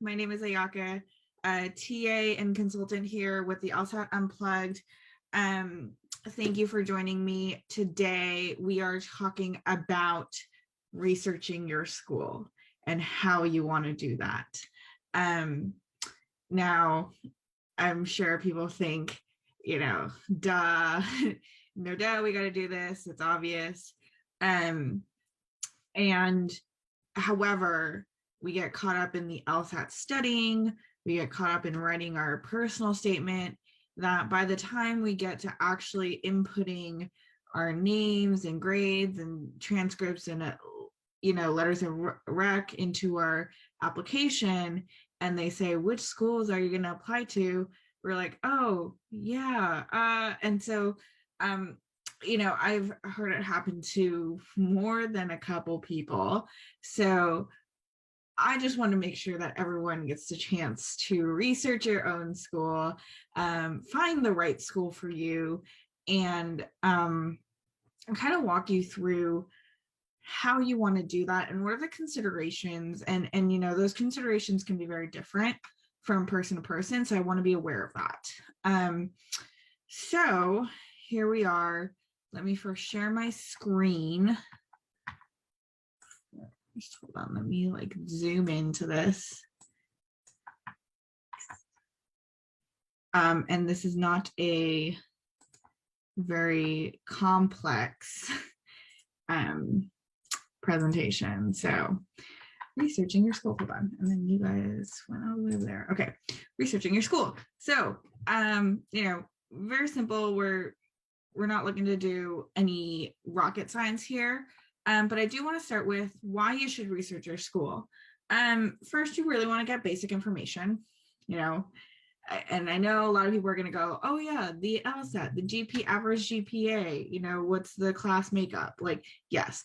My name is Ayaka, TA and consultant here with the LSAT Unplugged. Thank you for joining me today. We are talking about researching your school and how you want to do that. Now, I'm sure people think, duh, no doubt we got to do this. It's obvious. And however, we get caught up in the LSAT studying, we get caught up in writing our personal statement, that by the time we get to actually inputting our names and grades and transcripts and letters of rec into our application, and they say, which schools are you going to apply to? We're like, oh yeah. And so I've heard it happen to more than a couple people. So I just want to make sure that everyone gets the chance to research your own school, find the right school for you, and kind of walk you through how you want to do that and what are the considerations. And those considerations can be very different from person to person. So I want to be aware of that. So here we are. Let me first share my screen. Just hold on, let me zoom into this. And this is not a very complex presentation. So researching your school, hold on. And then you guys went all the way over there. Okay, researching your school. So, very simple. We're not looking to do any rocket science here. But I do want to start with why you should research your school. First, you really want to get basic information, and I know a lot of people are going to go, oh yeah, the LSAT, the average GPA, what's the class makeup? Yes,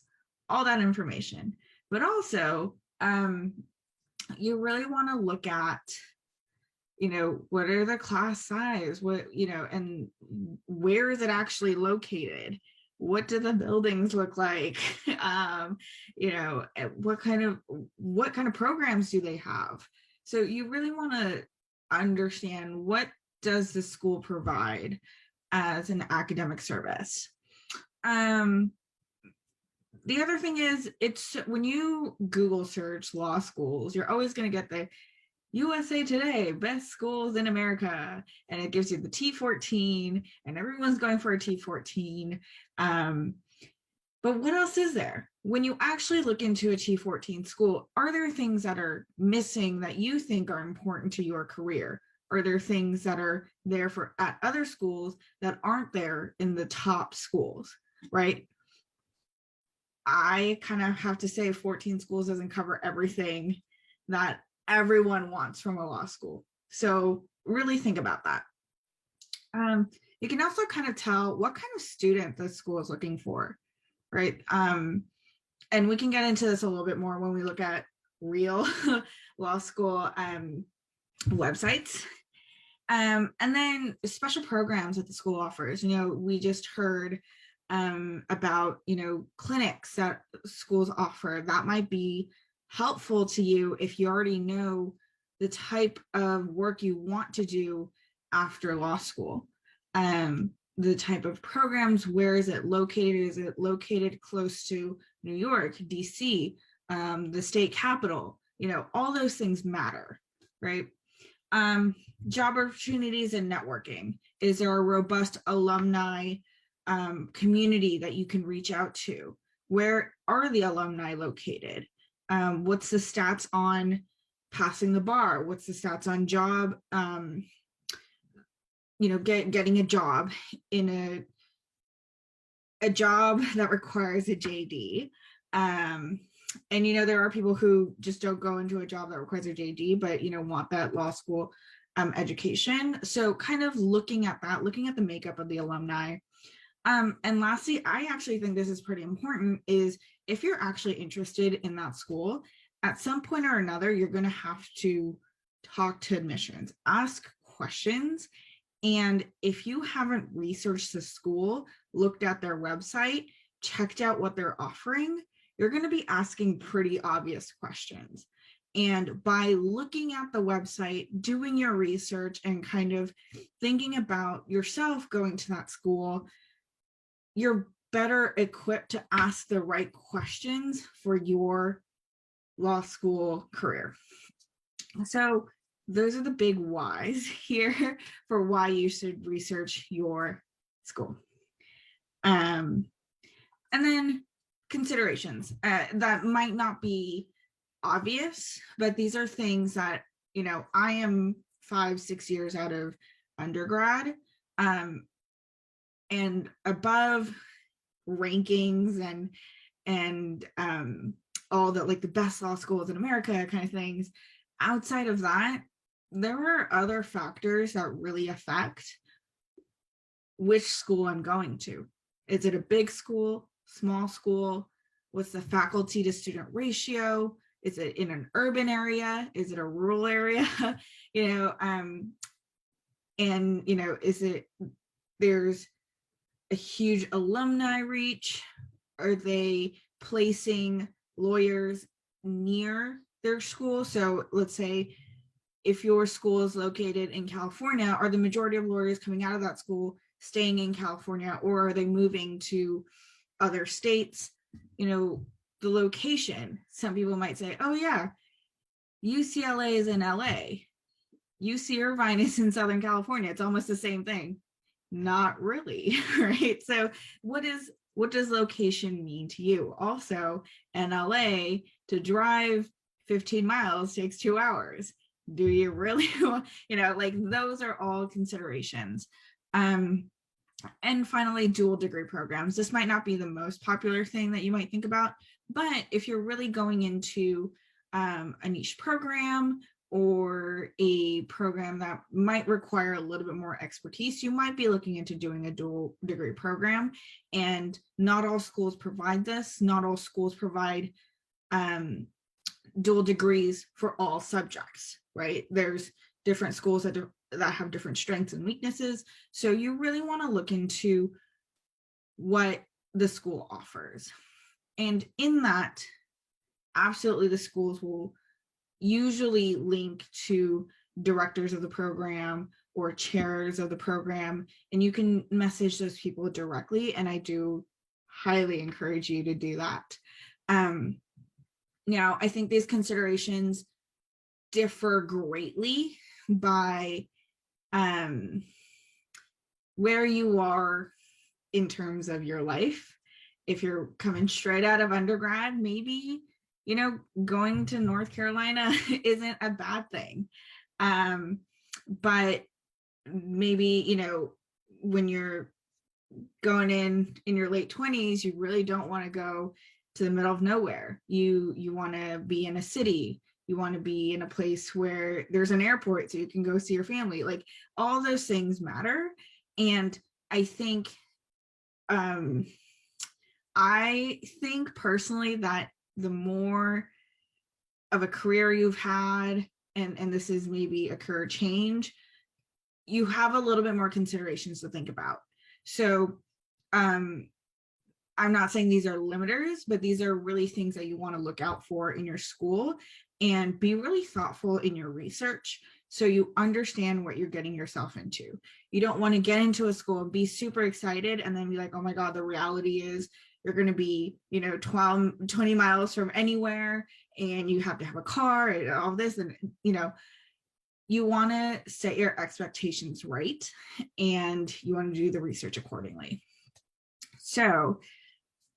all that information. But also, you really want to look at, what are the class size? And where is it actually located? What do the buildings look like? What kind of programs do they have? So you really want to understand, what does the school provide as an academic service? The other thing is, it's when you Google search law schools, you're always going to get the USA Today, best schools in America, and it gives you the T14, and everyone's going for a T14. But what else is there? When you actually look into a T14 school, are there things that are missing that you think are important to your career? Are there things that are there at other schools that aren't there in the top schools, right? I kind of have to say 14 schools doesn't cover everything that everyone wants from a law school. So really think about that. You can also kind of tell what kind of student the school is looking for, right? And we can get into this a little bit more when we look at real law school websites. And then special programs that the school offers. We just heard about, clinics that schools offer. That might be helpful to you if you already know the type of work you want to do after law school. The type of programs, where is it located? Is it located close to New York, DC, the state capital? All those things matter, right? Job opportunities and networking. Is there a robust alumni community that you can reach out to? Where are the alumni located? What's the stats on passing the bar? What's the stats on job, getting a job in a job that requires a JD? And there are people who just don't go into a job that requires a JD, but want that law school education. So kind of looking at that, looking at the makeup of the alumni. And lastly, I actually think this is pretty important, is if you're actually interested in that school, at some point or another, you're going to have to talk to admissions, ask questions. And if you haven't researched the school, looked at their website, checked out what they're offering, you're going to be asking pretty obvious questions. And by looking at the website, doing your research, and kind of thinking about yourself going to that school, you're better equipped to ask the right questions for your law school career. So those are the big whys here for why you should research your school. And then considerations that might not be obvious, but these are things that, I am 5-6 years out of undergrad, and above rankings and all the like the best law schools in America kind of things. Outside of that, there are other factors that really affect which school I'm going to. Is it a big school, small school? What's the faculty to student ratio? Is it in an urban area? Is it a rural area? Is it, there's a huge alumni reach? Are they placing lawyers near their school? So let's say if your school is located in California, are the majority of lawyers coming out of that school staying in California, or are they moving to other states? The location. Some people might say, oh yeah, UCLA is in LA. UC Irvine is in Southern California. It's almost the same thing. Not really, right? So what does location mean to you? Also, in LA, to drive 15 miles takes 2 hours. Do you really, those are all considerations. And finally, dual degree programs. This might not be the most popular thing that you might think about, but if you're really going into a niche program or a program that might require a little bit more expertise, you might be looking into doing a dual degree program. And not all schools provide this. Not all schools provide dual degrees for all subjects, right? There's different schools that have different strengths and weaknesses. So you really want to look into what the school offers. And in that, absolutely, the schools will usually link to directors of the program or chairs of the program, and you can message those people directly. And I do highly encourage you to do that. Now, I think these considerations differ greatly by where you are in terms of your life. If you're coming straight out of undergrad, maybe, going to North Carolina isn't a bad thing. But maybe, when you're going in your late 20s, you really don't want to go to the middle of nowhere. You want to be in a city. You want to be in a place where there's an airport so you can go see your family. Like, all those things matter. And I think personally that the more of a career you've had, and this is maybe a career change, you have a little bit more considerations to think about. So I'm not saying these are limiters, but these are really things that you want to look out for in your school, and be really thoughtful in your research so you understand what you're getting yourself into. You don't want to get into a school and be super excited and then be like, oh my God, the reality is you're going to be, 20 miles from anywhere, and you have to have a car and all this. And, you want to set your expectations right, and you want to do the research accordingly. So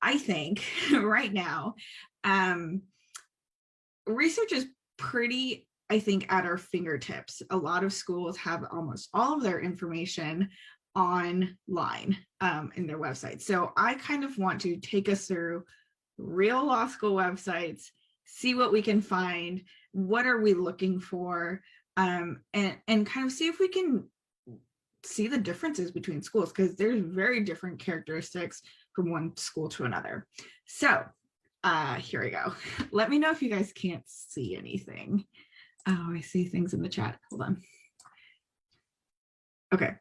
I think right now, research is pretty, at our fingertips. A lot of schools have almost all of their information online in their website. So I kind of want to take us through real law school websites, see what we can find, what are we looking for, and kind of see if we can see the differences between schools, because there's very different characteristics from one school to another. So here we go. Let me know if you guys can't see anything. Oh, I see things in the chat. Hold on. Okay.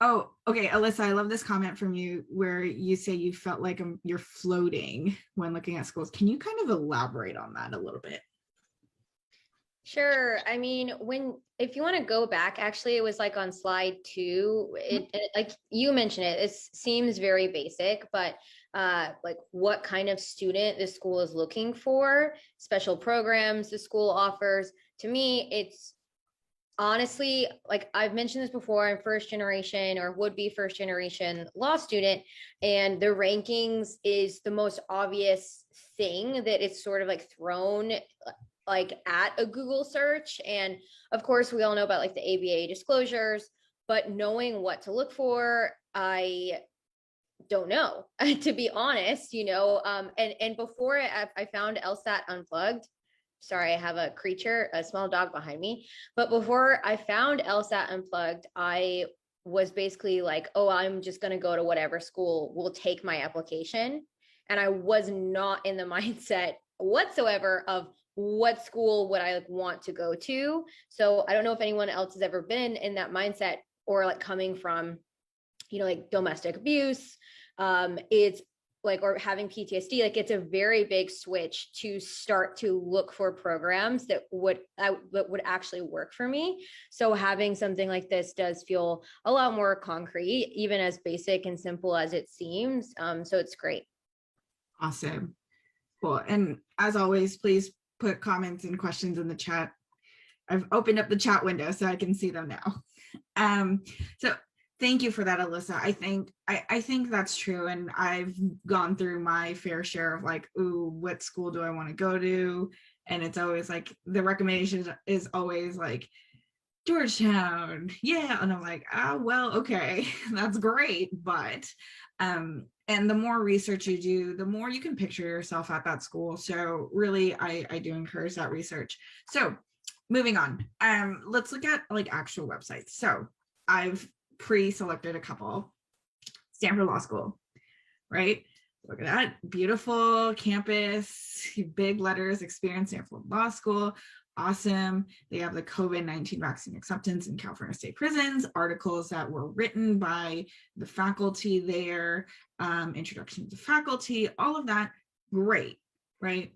Oh, okay, Alyssa, I love this comment from you where you say you felt like you're floating when looking at schools. Can you kind of elaborate on that a little bit? Sure. I mean, if you want to go back, actually, it was like on slide 2. Like you mentioned it, it seems very basic, but like what kind of student the school is looking for, special programs the school offers. To me, it's honestly, like I've mentioned this before, I'm first generation or would be first generation law student, and the rankings is the most obvious thing that it's sort of like thrown like at a Google search. And of course, we all know about like the ABA disclosures, but knowing what to look for, I don't know, to be honest, and before I found LSAT Unplugged. Sorry, I have a creature, a small dog behind me. But before I found LSAT Unplugged, I was basically like, oh, I'm just going to go to whatever school will take my application. And I was not in the mindset whatsoever of what school would I like want to go to. So I don't know if anyone else has ever been in that mindset or like coming from, like domestic abuse. It's like, or having PTSD, like it's a very big switch to start to look for programs that would actually work for me. So having something like this does feel a lot more concrete, even as basic and simple as it seems. So it's great. Awesome. Cool. And as always, please put comments and questions in the chat. I've opened up the chat window so I can see them now. So thank you for that, Alyssa. I think that's true. And I've gone through my fair share of like, ooh, what school do I want to go to? And it's always like the recommendation is always like Georgetown. Yeah. And I'm like, oh, well, okay, that's great. But and the more research you do, the more you can picture yourself at that school. So really I do encourage that research. So moving on. Let's look at like actual websites. So I've pre-selected a couple. Stanford Law School, right? Look at that beautiful campus, big letters, experience Stanford Law School. Awesome. They have the COVID-19 vaccine acceptance in California state prisons, articles that were written by the faculty there, introduction to faculty, all of that. Great, right?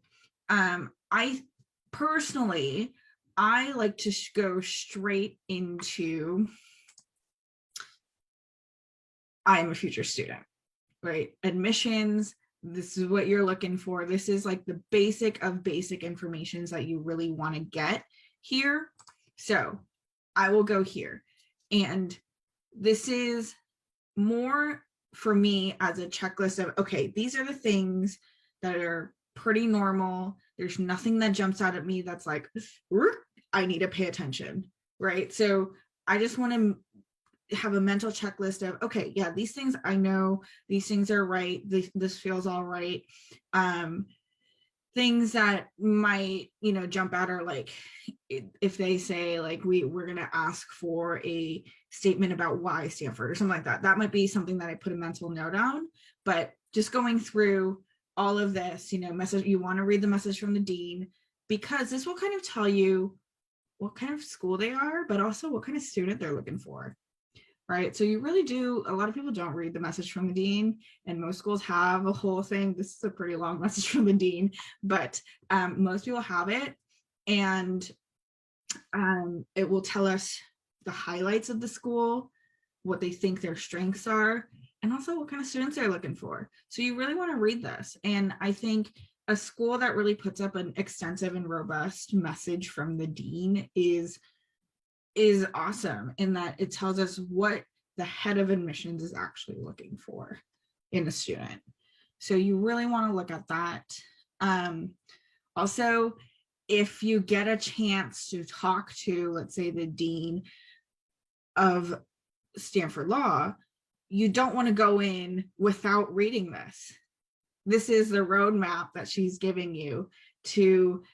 I personally, I like to go straight into I'm a future student, right? Admissions, this is what you're looking for. This is like the basic of basic informations that you really want to get here. So I will go here. And this is more for me as a checklist of, okay, these are the things that are pretty normal. There's nothing that jumps out at me that's like, I need to pay attention, right? So I just want to have a mental checklist of, okay, yeah, these things I know, these things are right, this feels all right. Things that might jump out are like if they say like we're going to ask for a statement about why Stanford or something like that, that might be something that I put a mental note on. But just going through all of this, message, you want to read the message from the dean, because this will kind of tell you what kind of school they are, but also what kind of student they're looking for, right? So you really do, a lot of people don't read the message from the dean, and most schools have a whole thing. This is a pretty long message from the dean, but most people have it. And it will tell us the highlights of the school, what they think their strengths are, and also what kind of students they're looking for. So you really want to read this. And I think a school that really puts up an extensive and robust message from the dean is awesome in that it tells us what the head of admissions is actually looking for in a student. So you really want to look at that. Also, if you get a chance to talk to, let's say, the dean of Stanford Law, you don't want to go in without reading this. This is the roadmap that she's giving you to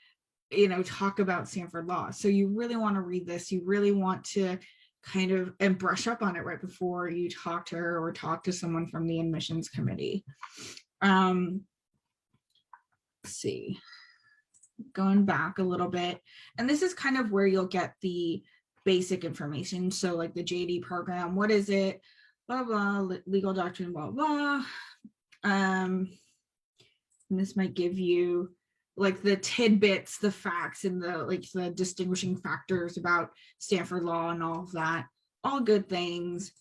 talk about Stanford Law. So you really want to read this. You really want to kind of and brush up on it right before you talk to her or talk to someone from the admissions committee. Let's see, going back a little bit, and this is kind of where you'll get the basic information. So like the JD program, what is it? blah, blah, legal doctrine, blah, blah. And this might give you like the tidbits, the facts, and the distinguishing factors about Stanford law and all of that. All good things.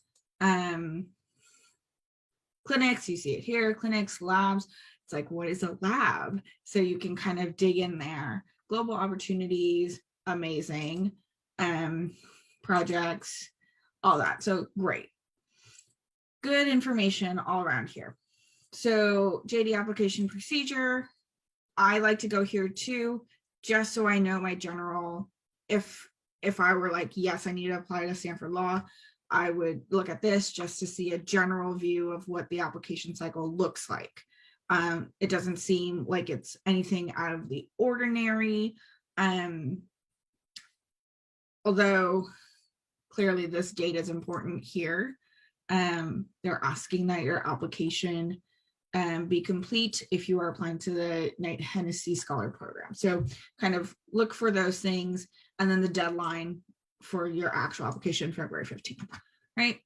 Clinics, you see it here, clinics, labs. It's like, what is a lab? So you can kind of dig in there. Global opportunities, amazing. Projects, all that. So great. Good information all around here. So JD application procedure, I like to go here too, just so I know my general, if I were like, yes, I need to apply to Stanford Law, I would look at this just to see a general view of what the application cycle looks like. It doesn't seem like it's anything out of the ordinary. Although clearly this data is important here. They're asking that your application be complete if you are applying to the Knight Hennessy Scholar Program. So kind of look for those things, and then the deadline for your actual application, February 15th, right?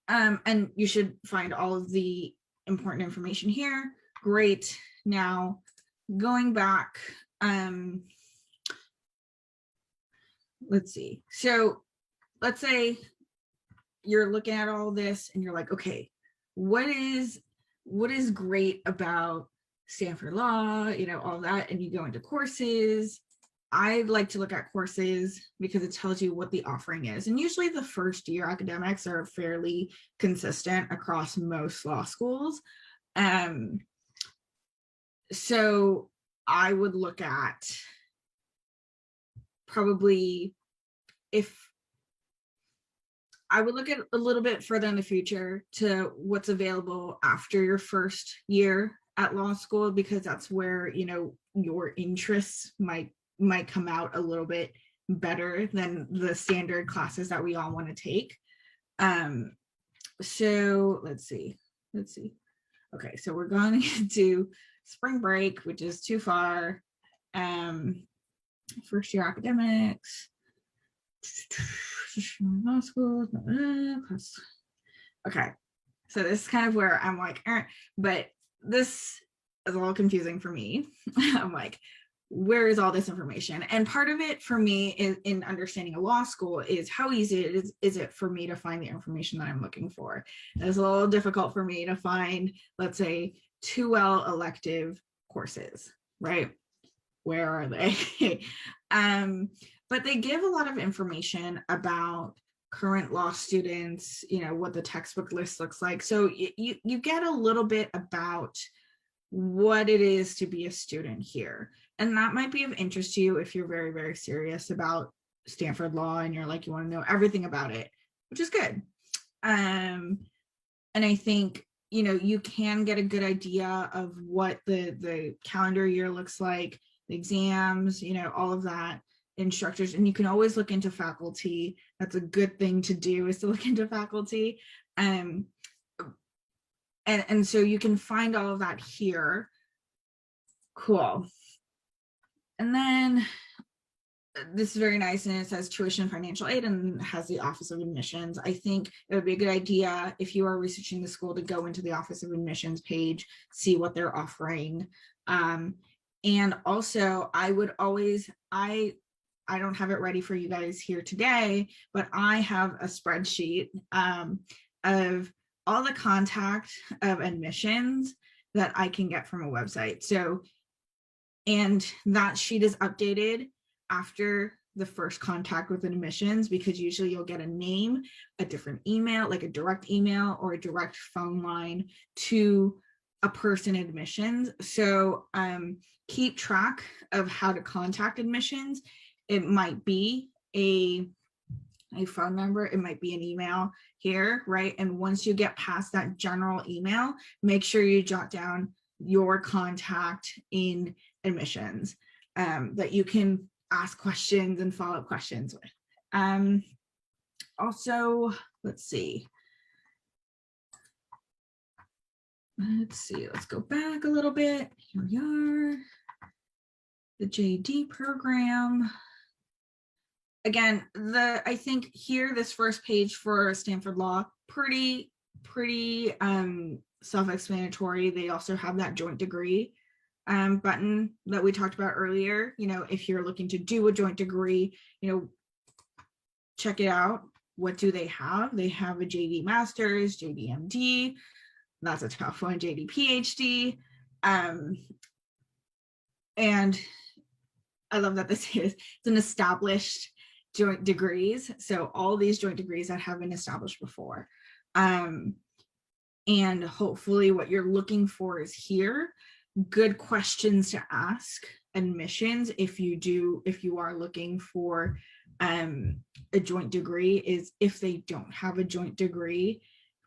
And you should find all of the important information here. Great. Now, going back, let's see. So let's say you're looking at all this and you're like, okay, what is great about Stanford Law, all that, and you go into courses. I like to look at courses because it tells you what the offering is. And usually the first year academics are fairly consistent across most law schools. So I would look at probably I would look at a little bit further in the future to what's available after your first year at law school, because that's where, your interests might come out a little bit better than the standard classes that we all want to take. So let's see. Okay, so we're going to do spring break, which is too far. First year academics. Law school. Okay, so this is kind of where I'm like, but this is a little confusing for me. I'm like, where is all this information? And part of it for me is in understanding a law school is how easy is it for me to find the information that I'm looking for. And it's a little difficult for me to find, let's say, 2L elective courses, right? Where are they? But they give a lot of information about current law students, what the textbook list looks like. So you get a little bit about what it is to be a student here. And that might be of interest to you if you're very, very serious about Stanford Law and you're like, you want to know everything about it, which is good. And I think, you can get a good idea of what the calendar year looks like, the exams, all of that, instructors, and you can always look into faculty. That's a good thing to do, is to look into faculty. And so you can find all of that here. Cool. And then this is very nice, and it says tuition financial aid and has the Office of Admissions. I think it would be a good idea if you are researching the school to go into the Office of Admissions page, see what they're offering. And also I would always, I don't have it ready for you guys here today, but I have a spreadsheet of all the contact of admissions that I can get from a website. So, and that sheet is updated after the first contact with admissions, because usually you'll get a name, a different email, like a direct email or a direct phone line to a person admissions. So keep track of how to contact admissions. It might be a phone number, it might be an email here, right? And once you get past that general email, make sure you jot down your contact in admissions that you can ask questions and follow-up questions with. Also, let's see. Let's go back a little bit. Here we are. The JD program. Again, I think here, this first page for Stanford Law, pretty pretty self-explanatory. They also have that joint degree button that we talked about earlier. If you're looking to do a joint degree, check it out. What do they have? They have a JD Masters, JD MD. That's a tough one. JD PhD. And I love that it's an established joint degrees. So all these joint degrees that have been established before. And hopefully what you're looking for is here. Good questions to ask admissions if you are looking for a joint degree is if they don't have a joint degree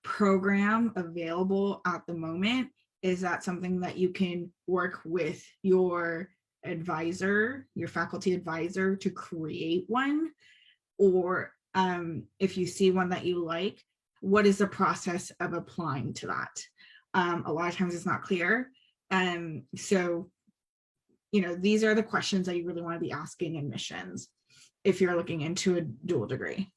program available at the moment, is that something that you can work with your advisor, your faculty advisor, to create one? Or if you see one that you like, what is the process of applying to that? A lot of times it's not clear. So, these are the questions that you really want to be asking admissions if you're looking into a dual degree.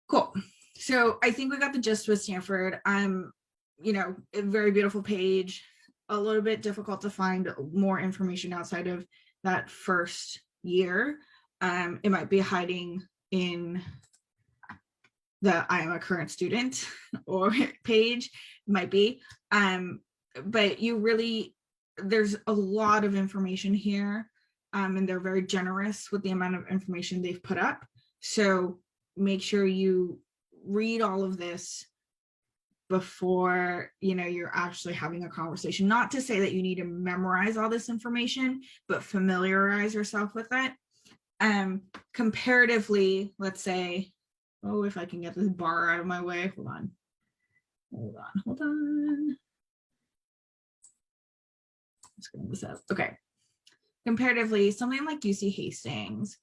Cool. So I think we got the gist with Stanford. A very beautiful page, a little bit difficult to find more information outside of that first year. It might be hiding in the I am a current student or page, might be. But there's a lot of information here, and they're very generous with the amount of information they've put up. So make sure you read all of this before you're actually having a conversation. Not to say that you need to memorize all this information, but familiarize yourself with it. Comparatively, let's say, if I can get this bar out of my way, hold on. Let's bring this up. Okay. Comparatively, something like UC Hastings,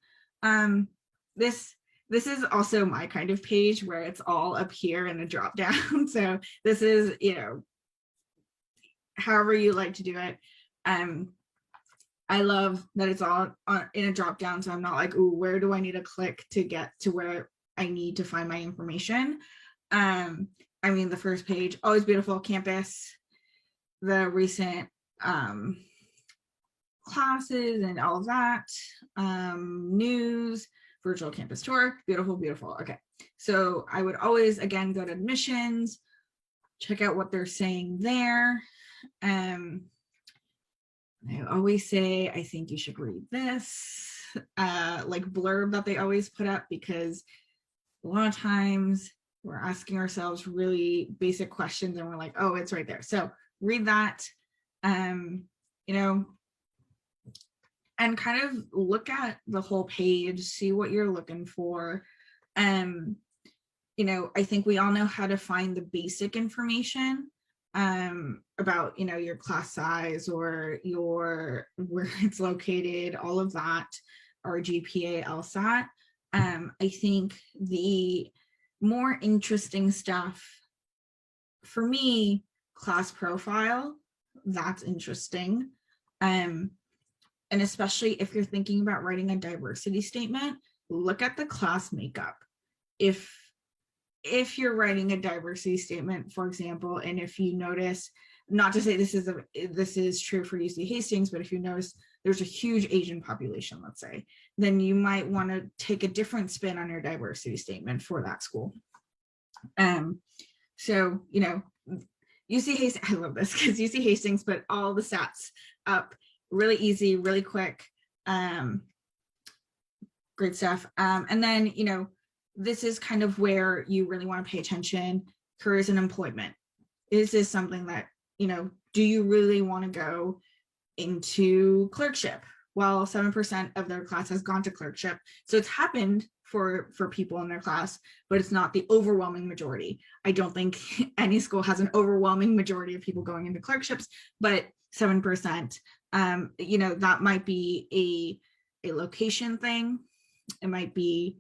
this is also my kind of page where it's all up here in a drop down. So this is, however you like to do it. I love that it's all in a drop down. So I'm not like, ooh, where do I need to click to get to where I need to find my information? The first page, always beautiful campus, the recent classes and all of that, news, virtual campus tour, beautiful, beautiful. Okay, so I would always, again, go to admissions, check out what they're saying there. I always say, I think you should read this, like blurb that they always put up, because a lot of times we're asking ourselves really basic questions and we're like, oh, it's right there. So read that, and kind of look at the whole page, see what you're looking for. I think we all know how to find the basic information about, your class size or where it's located, all of that, or GPA, LSAT. I think the more interesting stuff for me, class profile, that's interesting. And especially if you're thinking about writing a diversity statement, look at the class makeup. If you're writing a diversity statement, for example, and if you notice, not to say this is true for UC Hastings, but if you notice there's a huge Asian population, let's say, then you might want to take a different spin on your diversity statement for that school. So, UC Hastings, I love this because UC Hastings put all the stats up really easy, really quick. Great stuff. And then, this is kind of where you really want to pay attention. Careers and employment. Is this something that, do you really want to go into clerkship? Well, 7% of their class has gone to clerkship. So it's happened for people in their class, but it's not the overwhelming majority. I don't think any school has an overwhelming majority of people going into clerkships, but 7%, that might be a location thing. It might be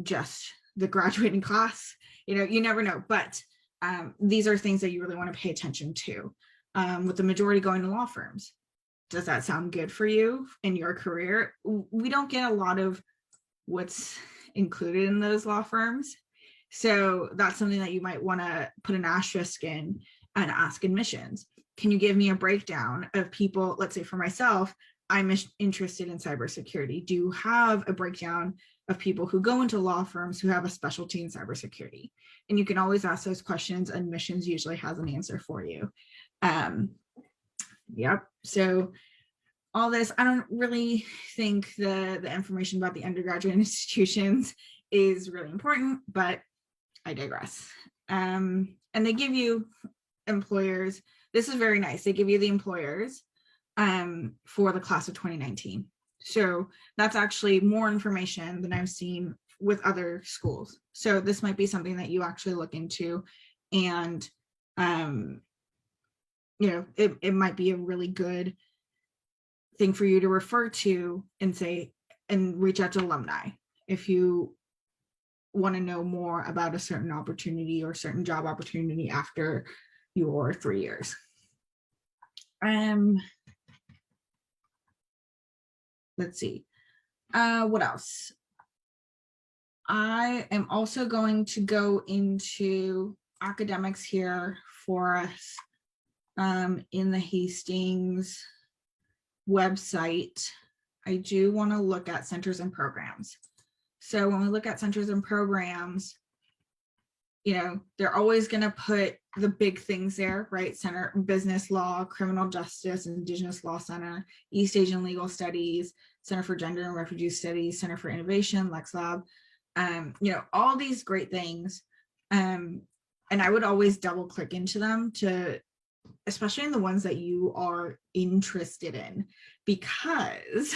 just the graduating class, you never know, but these are things that you really want to pay attention to. With the majority going to law firms, does that sound good for you in your career? We don't get a lot of what's included in those law firms. So that's something that you might want to put an asterisk in and ask admissions. Can you give me a breakdown of people? Let's say for myself, I'm interested in cybersecurity. Do you have a breakdown of people who go into law firms who have a specialty in cybersecurity? And you can always ask those questions. Admissions usually has an answer for you. Yep. So all this, I don't really think the information about the undergraduate institutions is really important, but I digress. And they give you employers. This is very nice. They give you the employers for the class of 2019. So that's actually more information than I've seen with other schools. So this might be something that you actually look into, and it might be a really good thing for you to refer to and say, and reach out to alumni if you want to know more about a certain opportunity or certain job opportunity after your 3 years. Let's see. What else? I am also going to go into academics here for us in the Hastings website. I do want to look at centers and programs. So when we look at centers and programs, they're always going to put the big things there, right? Center business law, criminal justice, Indigenous Law Center, East Asian Legal Studies, Center for Gender and Refugee Studies, Center for Innovation, LexLab, all these great things. And I would always double click into them especially in the ones that you are interested in, because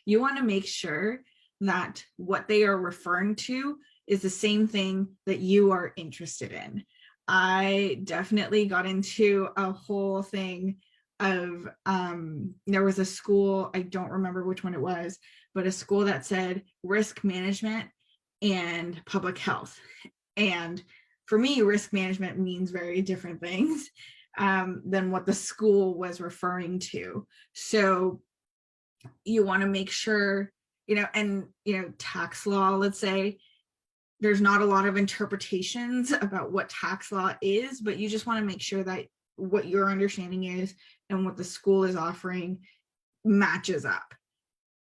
you want to make sure that what they are referring to is the same thing that you are interested in. I definitely got into a whole thing of, there was a school, I don't remember which one it was, but a school that said risk management and public health. And for me, risk management means very different things than what the school was referring to. So you want to make sure, tax law, let's say, there's not a lot of interpretations about what tax law is, but you just want to make sure that what your understanding is and what the school is offering matches up.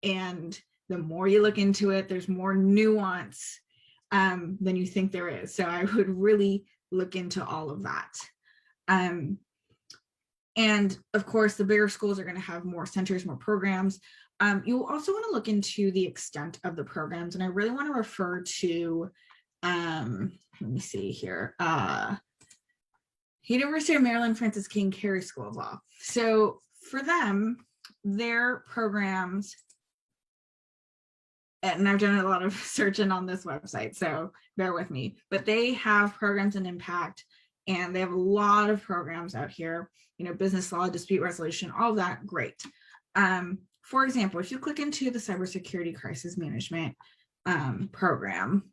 And the more you look into it, there's more nuance than you think there is. So I would really look into all of that. And of course, the bigger schools are going to have more centers, more programs. You also want to look into the extent of the programs. And I really want to refer to, let me see here, University of Maryland Francis King Carey School of Law. So for them, their programs, and I've done a lot of searching on this website, so bear with me, but they have programs in impact, and they have a lot of programs out here, business law, dispute resolution, all of that, great. For example, if you click into the cybersecurity crisis management program,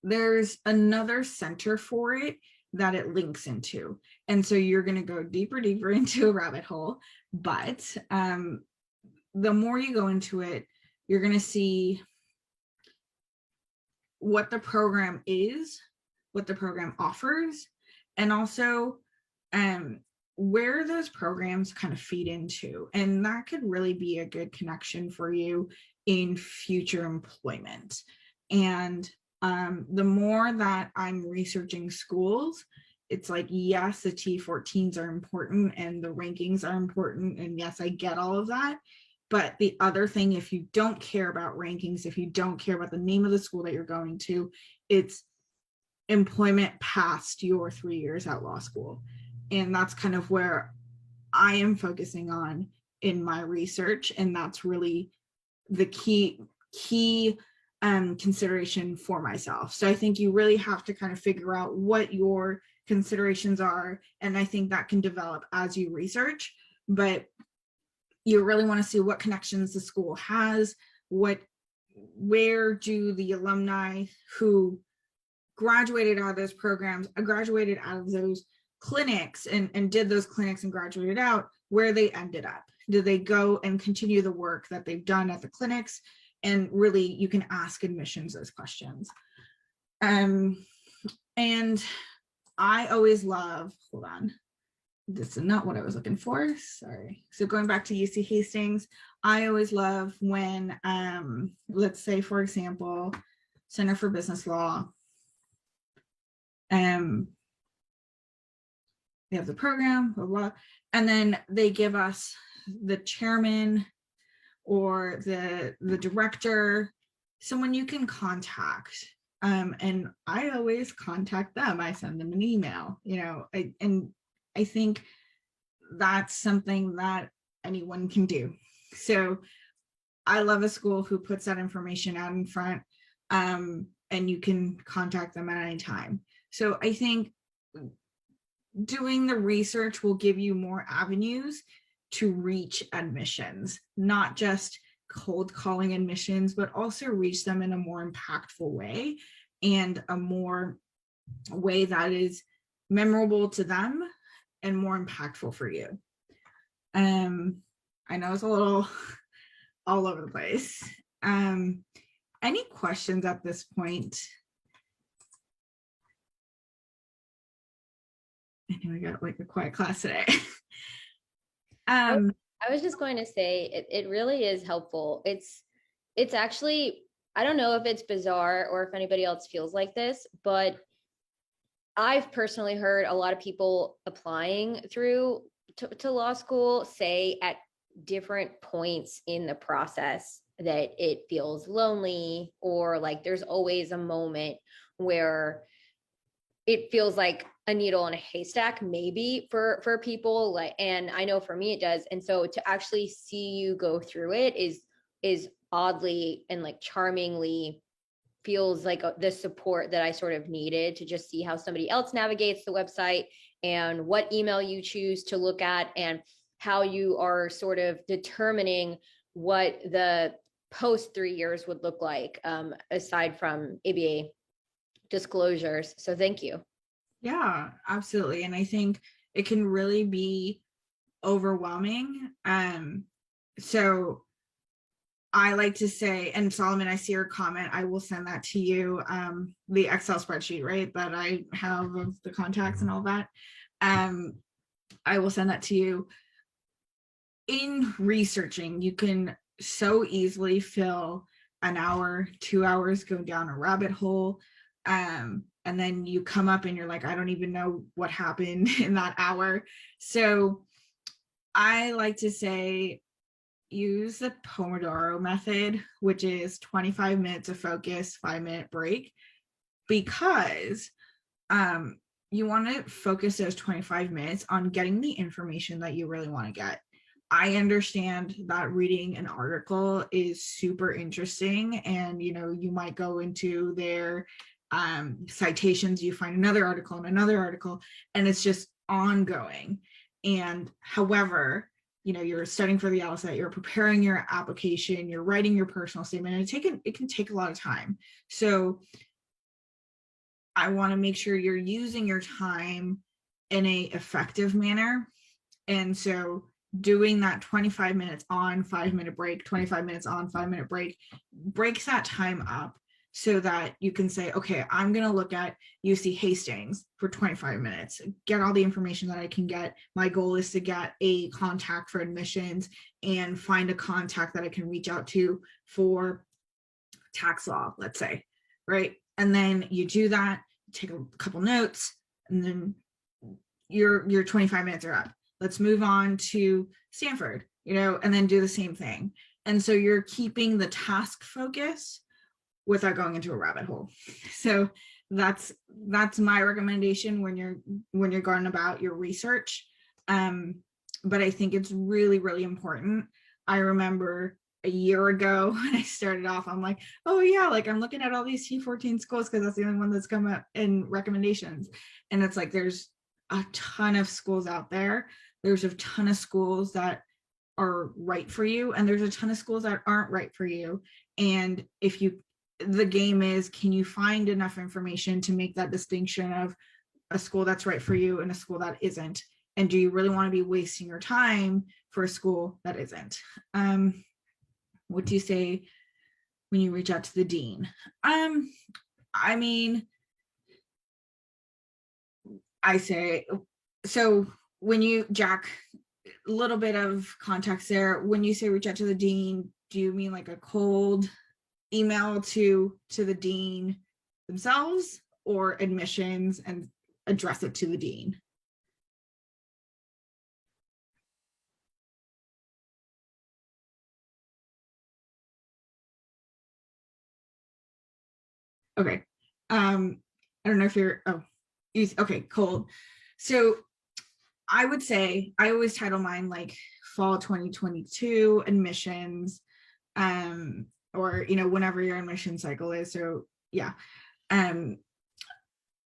there's another center for it that it links into. And so you're going to go deeper into a rabbit hole, but the more you go into it, you're going to see what the program is, what the program offers, and also where those programs kind of feed into. And that could really be a good connection for you in future employment. And the more that I'm researching schools, it's like, yes, the T14s are important and the rankings are important. And yes, I get all of that. But the other thing, if you don't care about rankings, if you don't care about the name of the school that you're going to, it's employment past your 3 years at law school. And that's kind of where I am focusing on in my research. And that's really the key consideration for myself. So I think you really have to kind of figure out what your considerations are. And I think that can develop as you research, but you really want to see what connections the school has, where do the alumni who graduated out of those programs, graduated out of those clinics and did those clinics and graduated out, where they ended up. Did they go and continue the work that they've done at the clinics? And really, you can ask admissions those questions. Um, and I always love, hold on, this is not what I was looking for. Sorry. So going back to UC Hastings, I always love when, let's say, for example, Center for Business Law, they have the program, blah, blah, and then they give us the chairman or the director, someone you can contact. And I always contact them. I send them an email, and I think that's something that anyone can do. So I love a school who puts that information out in front, and you can contact them at any time. So I think doing the research will give you more avenues to reach admissions, not just cold calling admissions, but also reach them in a more impactful way and a more way that is memorable to them and more impactful for you. I know it's a little all over the place. Any questions at this point? I know we got like a quiet class today. I was just going to say it really is helpful. It's actually, I don't know if it's bizarre or if anybody else feels like this, but I've personally heard a lot of people applying through to law school say at different points in the process that it feels lonely, or like there's always a moment where it feels like a needle in a haystack, maybe for people, like, and I know for me it does. And so to actually see you go through it is oddly and like charmingly feels like the support that I sort of needed to just see how somebody else navigates the website and what email you choose to look at and how you are sort of determining what the post 3 years would look like, aside from ABA disclosures. So thank you. Yeah, absolutely. And I think it can really be overwhelming. So I like to say, and Solomon, I see your comment. I will send that to you. The Excel spreadsheet, right, that I have of the contacts and all that. I will send that to you. In researching, you can so easily fill an hour, 2 hours, go down a rabbit hole. And then you come up and you're like, I don't even know what happened in that hour. So I like to say, use the Pomodoro method, which is 25 minutes of focus, 5-minute break, because you want to focus those 25 minutes on getting the information that you really want to get. I understand that reading an article is super interesting, and you might go into their citations, you find another article and another article, and it's just ongoing. And however, you're studying for the LSAT, you're preparing your application, you're writing your personal statement, and it can take a lot of time. So I want to make sure you're using your time in a effective manner. And so doing that 25 minutes on, 5-minute break, 25 minutes on, 5-minute break, breaks that time up so that you can say, okay, I'm going to look at UC Hastings for 25 minutes, get all the information that I can get. My goal is to get a contact for admissions and find a contact that I can reach out to for tax law, let's say, right? And then you do that, take a couple notes, and then your 25 minutes are up. Let's move on to Stanford, and then do the same thing. And so you're keeping the task focus without going into a rabbit hole. So that's my recommendation when you're going about your research. But I think it's really, really important. I remember a year ago when I started off, I'm like, oh yeah, like I'm looking at all these T14 schools because that's the only one that's come up in recommendations. And it's like, there's a ton of schools out there. There's a ton of schools that are right for you, and there's a ton of schools that aren't right for you. And the game is, can you find enough information to make that distinction of a school that's right for you and a school that isn't? And do you really want to be wasting your time for a school that isn't? What do you say when you reach out to the dean? I mean, I say, so when you, Jack, a little bit of context there, when you say reach out to the dean, do you mean like a cold email to the dean themselves, or admissions and address it to the dean? Okay. I don't know if you're, oh, okay, cool. So I would say I always title mine like fall 2022 admissions, or whenever your admission cycle is. So yeah. Um,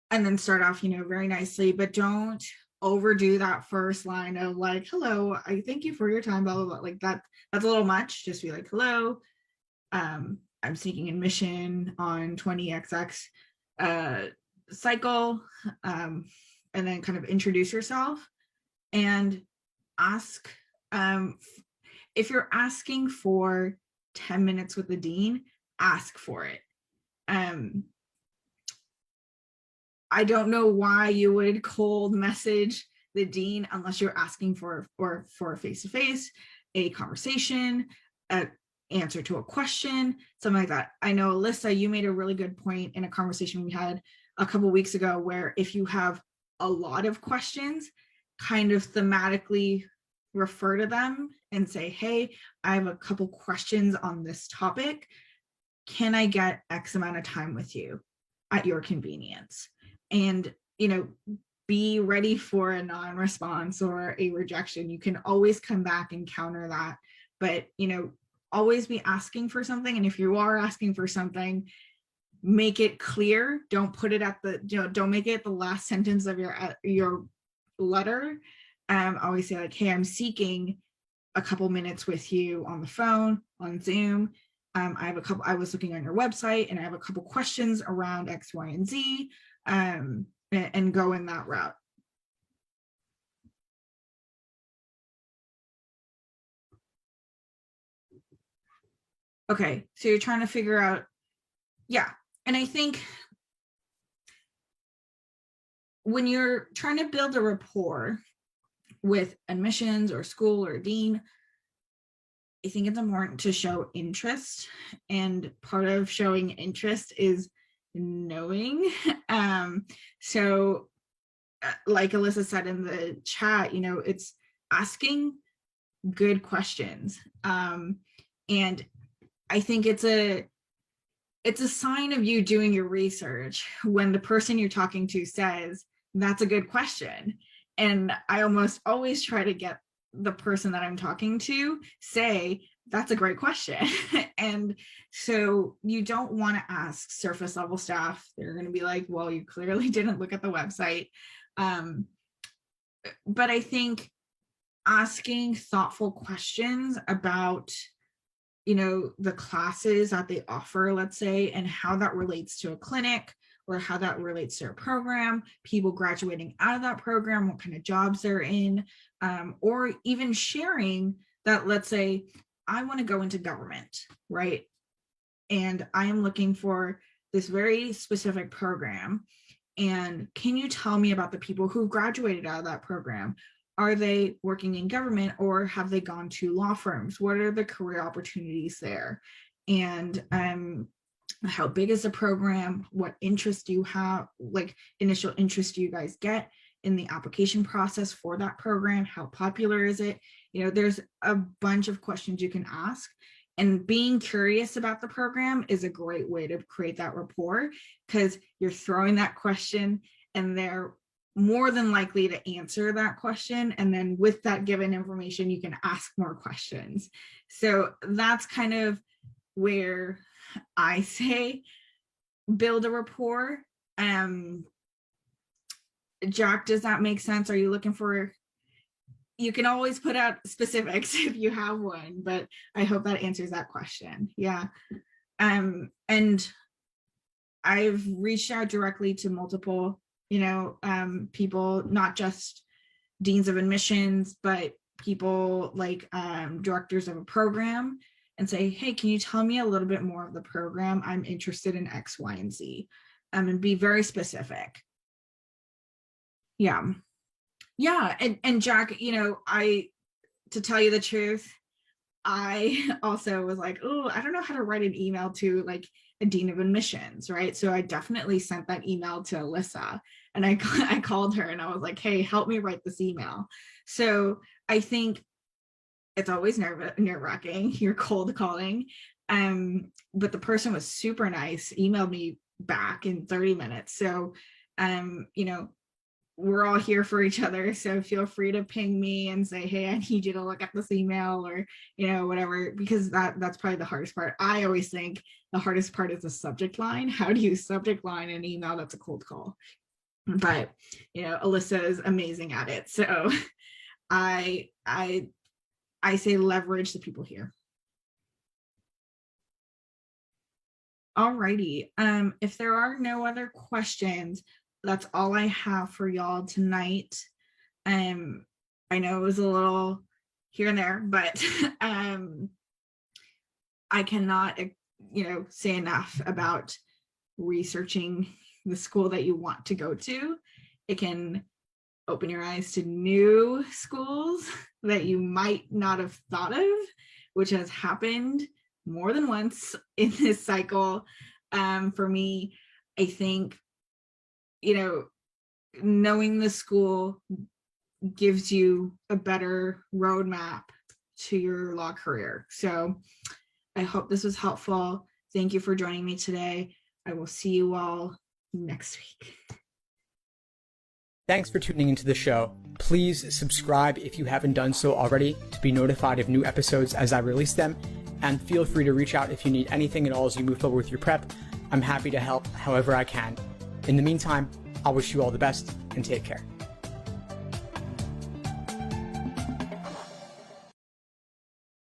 and then start off, very nicely, but don't overdo that first line of like, hello, I thank you for your time, blah blah blah. Like that's a little much. Just be like, hello, I'm seeking admission on 20XX cycle, and then kind of introduce yourself and ask, um, if you're asking for 10 minutes with the dean, ask for it. I don't know why you would cold message the dean unless you're asking for a face-to-face, a conversation, an answer to a question, something like that. I know, Alyssa, you made a really good point in a conversation we had a couple weeks ago, where if you have a lot of questions, kind of thematically refer to them and say, hey, I have a couple questions on this topic. Can I get X amount of time with you at your convenience? And, be ready for a non-response or a rejection. You can always come back and counter that, but, always be asking for something. And if you are asking for something, make it clear. Don't put it at the, don't make it the last sentence of your letter. Always say like, hey, I'm seeking a couple minutes with you on the phone, on Zoom. I was looking on your website and I have a couple questions around X, Y, and Z, and go in that route. Okay, so you're trying to figure out, yeah. And I think when you're trying to build a rapport with admissions or school or dean, I think it's important to show interest. And part of showing interest is knowing. So like Alyssa said in the chat, it's asking good questions. And I think it's a sign of you doing your research when the person you're talking to says, that's a good question. And I almost always try to get the person that I'm talking to say, that's a great question. And so you don't want to ask surface level staff. They're going to be like, well, you clearly didn't look at the website. But I think asking thoughtful questions about, the classes that they offer, let's say, and how that relates to a clinic, or how that relates to a program, people graduating out of that program, what kind of jobs they're in, or even sharing that, let's say, I want to go into government, right? And I am looking for this very specific program. And can you tell me about the people who graduated out of that program? Are they working in government, or have they gone to law firms? What are the career opportunities there? And how big is the program? What interest do you have? Like initial interest do you guys get in the application process for that program? How popular is it? There's a bunch of questions you can ask. And being curious about the program is a great way to create that rapport, because you're throwing that question and they're more than likely to answer that question. And then with that given information, you can ask more questions. So that's kind of where I say build a rapport. Jack, does that make sense? Are you looking for, you can always put out specifics if you have one, but I hope that answers that question. Yeah. And I've reached out directly to multiple, people, not just deans of admissions, but people like directors of a program, and say, hey, can you tell me a little bit more of the program? I'm interested in X, Y, and Z. and be very specific. Yeah. Yeah. And Jack, to tell you the truth, I also was like, oh, I don't know how to write an email to like a dean of admissions, right? So I definitely sent that email to Alyssa, and I called her and I was like, hey, help me write this email. So I think it's always nerve-wracking. You're cold calling. But the person was super nice, emailed me back in 30 minutes. So, we're all here for each other. So feel free to ping me and say, hey, I need you to look at this email, or, whatever, because that's probably the hardest part. I always think the hardest part is the subject line. How do you subject line an email that's a cold call? But, Alyssa is amazing at it. So I say leverage the people here. Alrighty. If there are no other questions, that's all I have for y'all tonight. I know it was a little here and there, but I cannot, say enough about researching the school that you want to go to. It can open your eyes to new schools that you might not have thought of, which has happened more than once in this cycle. For me, I think, knowing the school gives you a better roadmap to your law career. So I hope this was helpful. Thank you for joining me today. I will see you all next week. Thanks for tuning into the show. Please subscribe if you haven't done so already to be notified of new episodes as I release them. And feel free to reach out if you need anything at all as you move forward with your prep. I'm happy to help however I can. In the meantime, I wish you all the best and take care.